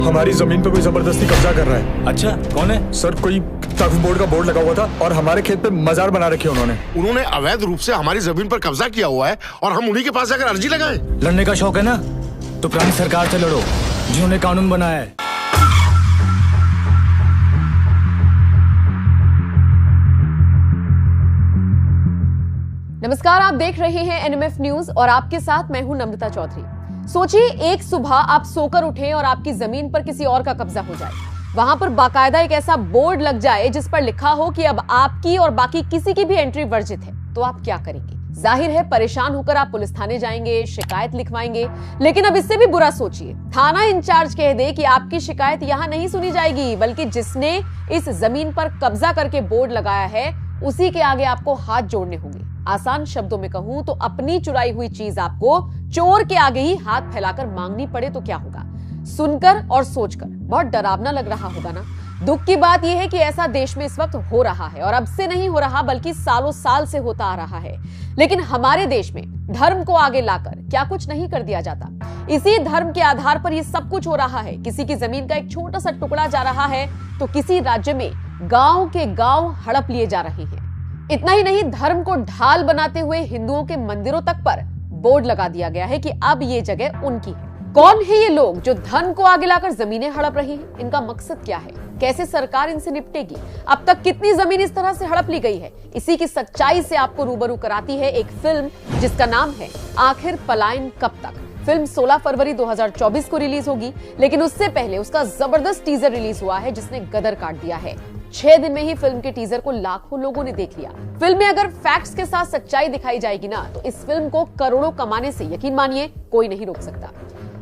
हमारी जमीन पे कोई जबरदस्ती कब्जा कर रहा है। अच्छा, कौन है? सर, कोई वक्फ बोर्ड का बोर्ड लगा हुआ था और हमारे खेत पे मजार बना रखी है उन्होंने अवैध रूप से हमारी जमीन पर कब्जा किया हुआ है और हम उन्हीं के पास जाकर अर्जी लगाएं। लड़ने का शौक है ना, तो पुरानी सरकार से लड़ो जिन्होंने कानून बनाया है। नमस्कार, आप देख रहे हैं एनएमएफ न्यूज और आपके साथ मैं हूं नम्रता चौधरी। सोचिए, एक सुबह आप सोकर उठे और आपकी जमीन पर किसी और का कब्जा हो जाए। वहां पर बाकायदा एक ऐसा बोर्ड लग जाए जिस पर लिखा हो कि अब आपकी और बाकी किसी की भी एंट्री वर्जित है। तो आप क्या करेंगे? जाहिर है, परेशान होकर आप पुलिस थाने जाएंगे, शिकायत लिखवाएंगे। लेकिन अब इससे भी बुरा सोचिए, थाना इंचार्ज कह दे कि आपकी शिकायत यहां नहीं सुनी जाएगी, बल्कि जिसने इस जमीन पर कब्जा करके बोर्ड लगाया है उसी के आगे आपको हाथ जोड़ने होंगे। आसान शब्दों में कहूं तो अपनी चुराई हुई चीज आपको चोर के आगे ही हाथ फैलाकर मांगनी पड़े तो क्या होगा? सुनकर और सोचकर बहुत डरावना लग रहा होगा ना। दुख की बात यह है कि ऐसा देश में इस वक्त हो रहा है, और अब से नहीं हो रहा बल्कि सालों साल से होता आ रहा है। लेकिन हमारे देश में धर्म को आगे लाकर क्या कुछ नहीं कर दिया जाता। इसी धर्म के आधार पर यह सब कुछ हो रहा है। किसी की जमीन का एक छोटा सा टुकड़ा जा रहा है तो किसी राज्य में गांव के गांव हड़प लिए जा रहे हैं। इतना ही नहीं, धर्म को ढाल बनाते हुए हिंदुओं के मंदिरों तक पर बोर्ड लगा दिया गया है कि अब ये जगह उनकी है। कौन है ये लोग जो धन को आगे लाकर जमीनें हड़प रही हैं? इनका मकसद क्या है? कैसे सरकार इनसे निपटेगी? अब तक कितनी जमीन इस तरह से हड़प ली गई है? इसी की सच्चाई से आपको रूबरू कराती है एक फिल्म जिसका नाम है आखिर पलायन कब तक। फिल्म 16 फरवरी 2024 को रिलीज होगी, लेकिन उससे पहले उसका जबरदस्त टीजर रिलीज हुआ है जिसने गदर काट दिया है। 6 दिन में ही फिल्म के टीजर को लाखों लोगों ने देख लिया। फिल्म में अगर फैक्ट्स के साथ सच्चाई दिखाई जाएगी ना, तो इस फिल्म को करोड़ों कमाने से यकीन मानिए कोई नहीं रोक सकता।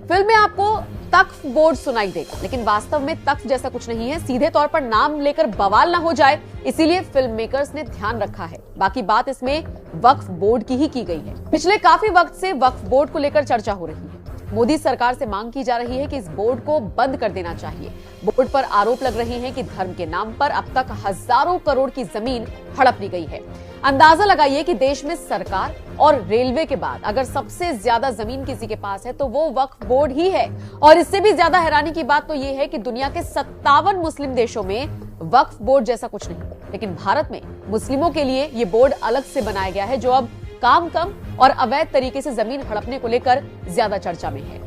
फिल्म में आपको तख्फ बोर्ड सुनाई देगा, लेकिन वास्तव में तख्फ जैसा कुछ नहीं है। सीधे तौर पर नाम लेकर बवाल ना हो जाए, इसीलिए फिल्म मेकर्स ने ध्यान रखा है। बाकी बात इसमें वक्फ बोर्ड की ही की गई है। पिछले काफी वक्त से वक्फ बोर्ड को लेकर चर्चा हो रही है। मोदी सरकार से मांग की जा रही है कि इस बोर्ड को बंद कर देना चाहिए। बोर्ड पर आरोप लग रहे हैं कि धर्म के नाम पर अब तक हजारों करोड़ की जमीन हड़प ली गई है। अंदाजा लगाइए कि देश में सरकार और रेलवे के बाद अगर सबसे ज्यादा जमीन किसी के पास है तो वो वक्फ बोर्ड ही है। और इससे भी ज्यादा हैरानी की बात तो ये है कि दुनिया के 57 मुस्लिम देशों में वक्फ बोर्ड जैसा कुछ नहीं, लेकिन भारत में मुस्लिमों के लिए ये बोर्ड अलग से बनाया गया है, जो अब काम कम और अवैध तरीके से जमीन हड़पने को लेकर ज्यादा चर्चा में है।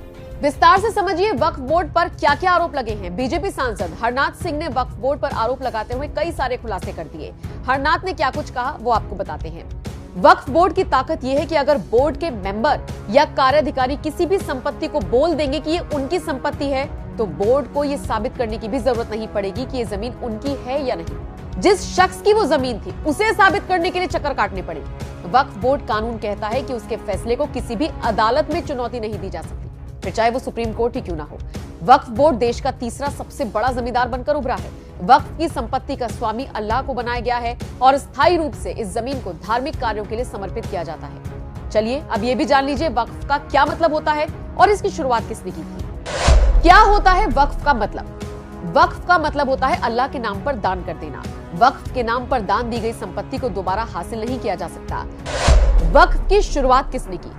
विस्तार से समझिए वक्फ बोर्ड पर क्या क्या आरोप लगे हैं। बीजेपी सांसद हरनाथ सिंह ने वक्फ बोर्ड पर आरोप लगाते हुए कई सारे खुलासे कर दिए। हरनाथ ने क्या कुछ कहा वो आपको बताते हैं। वक्फ बोर्ड की ताकत यह है कि अगर बोर्ड के मेंबर या कार्याधिकारी किसी भी संपत्ति को बोल देंगे कि ये उनकी संपत्ति है, तो बोर्ड को ये साबित करने की भी जरूरत नहीं पड़ेगी कि ये जमीन उनकी है या नहीं। जिस शख्स की वो जमीन थी उसे साबित करने के लिए चक्कर काटने पड़े। वक्फ बोर्ड कानून कहता है कि उसके फैसले को किसी भी अदालत में चुनौती नहीं दी जा सकती, फिर चाहे वो सुप्रीम कोर्ट ही क्यों ना हो। वक्फ बोर्ड देश का तीसरा सबसे बड़ा जमींदार बनकर उभरा है। वक्फ की संपत्ति का स्वामी अल्लाह को बनाया गया है और स्थायी रूप से इस जमीन को धार्मिक कार्यों के लिए समर्पित किया जाता है। चलिए अब ये भी जान लीजिए वक्फ का क्या मतलब होता है और इसकी शुरुआत किसने की थी। क्या होता है वक्फ का मतलब? वक्फ का मतलब होता है अल्लाह के नाम पर दान कर देना। वक्फ के नाम पर दान दी गई संपत्ति को दोबारा हासिल नहीं किया जा सकता। वक्फ की शुरुआत किसने की?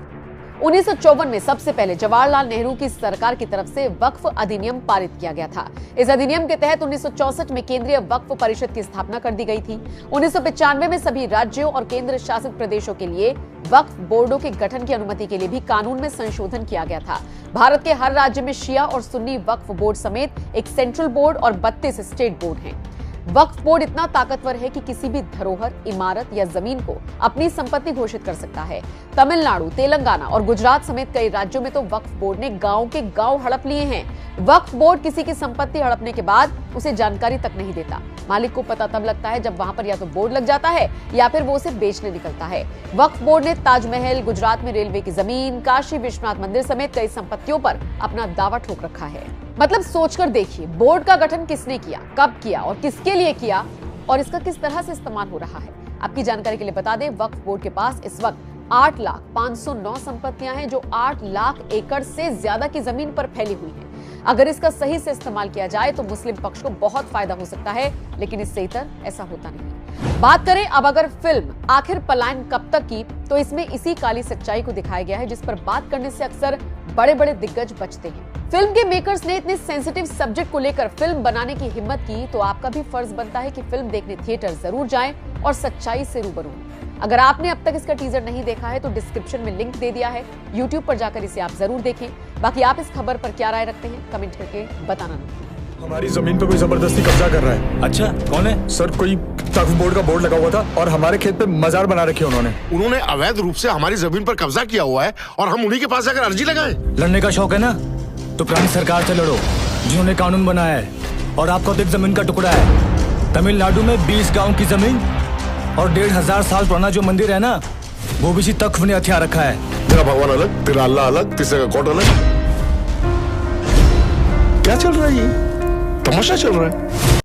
1954 में सबसे पहले जवाहरलाल नेहरू की सरकार की तरफ से वक्फ अधिनियम पारित किया गया था। इस अधिनियम के तहत 1964 में केंद्रीय वक्फ परिषद की स्थापना कर दी गई थी। 1995 में सभी राज्यों और केंद्र शासित प्रदेशों के लिए वक्फ बोर्डों के गठन की अनुमति के लिए भी कानून में संशोधन किया गया था। भारत के हर राज्य में शिया और सुन्नी वक्फ बोर्ड समेत एक सेंट्रल बोर्ड और 32 स्टेट बोर्ड हैं। वक्फ बोर्ड इतना ताकतवर है कि किसी भी धरोहर, इमारत या जमीन को अपनी संपत्ति घोषित कर सकता है। तमिलनाडु, तेलंगाना और गुजरात समेत कई राज्यों में तो वक्फ बोर्ड ने गांव के गांव हड़प लिए हैं। वक्फ बोर्ड किसी की संपत्ति हड़पने के बाद उसे जानकारी तक नहीं देता। मालिक को पता तब लगता है जब वहां पर या तो बोर्ड लग जाता है या फिर वो उसे बेचने निकलता है। वक्फ बोर्ड ने ताजमहल, गुजरात में रेलवे की जमीन, काशी विश्वनाथ मंदिर समेत कई संपत्तियों पर अपना दावा ठोक रखा है। मतलब सोचकर देखिए, बोर्ड का गठन किसने किया, कब किया और किसके लिए किया, और इसका किस तरह से इस्तेमाल हो रहा है। आपकी जानकारी के लिए बता दें, वक्फ बोर्ड के पास इस वक्त 8,509 संपत्तियां हैं जो 8 लाख एकड़ से ज्यादा की जमीन पर फैली हुई हैं। अगर इसका सही से इस्तेमाल किया जाए तो मुस्लिम पक्ष को बहुत फायदा हो सकता है, लेकिन इससे इतर ऐसा होता नहीं। बात करें अब अगर फिल्म आखिर पलायन कब तक की, तो इसमें इसी काली सच्चाई को दिखाया गया है जिस पर बात करने से अक्सर बड़े बड़े दिग्गज बचते हैं। फिल्म के मेकर्स ने इतने सेंसिटिव सब्जेक्ट को लेकर फिल्म बनाने की हिम्मत की तो आपका भी फर्ज बनता है कि फिल्म देखने थिएटर जरूर जाएं और सच्चाई से रूबरू हों। अगर आपने अब तक इसका टीजर नहीं देखा है तो डिस्क्रिप्शन में लिंक दे दिया है, YouTube पर जाकर इसे आप जरूर देखें। बाकी आप इस खबर पर क्या राय रखते हैं कमेंट करके बताना नहीं। हमारी जमीन पे कोई जबरदस्ती कब्जा कर रहा है। अच्छा, कौन है? सर, कोई वक्फ बोर्ड का बोर्ड लगा हुआ था और हमारे खेत पे मजार बना रखी है उन्होंने। उन्होंने अवैध रूप से हमारी जमीन पर कब्जा किया हुआ है और हम उन्हीं के पास जाकर अर्जी लगाएं। लड़ने का शौक है ना, तो पुरानी सरकार से लड़ो जिन्होंने कानून बनाया है। और आपका तो एक जमीन का टुकड़ा है। तमिलनाडु में 20 गांव की जमीन और 1500 साल पुराना जो मंदिर है ना, वो भी इसी तख्फ ने हथियार रखा है। तेरा भगवान अलग, तेरा अल्लाह अलग, तीसरे का कोर्ट अलग। क्या चल रहा है ये? तमाशा चल रहा है।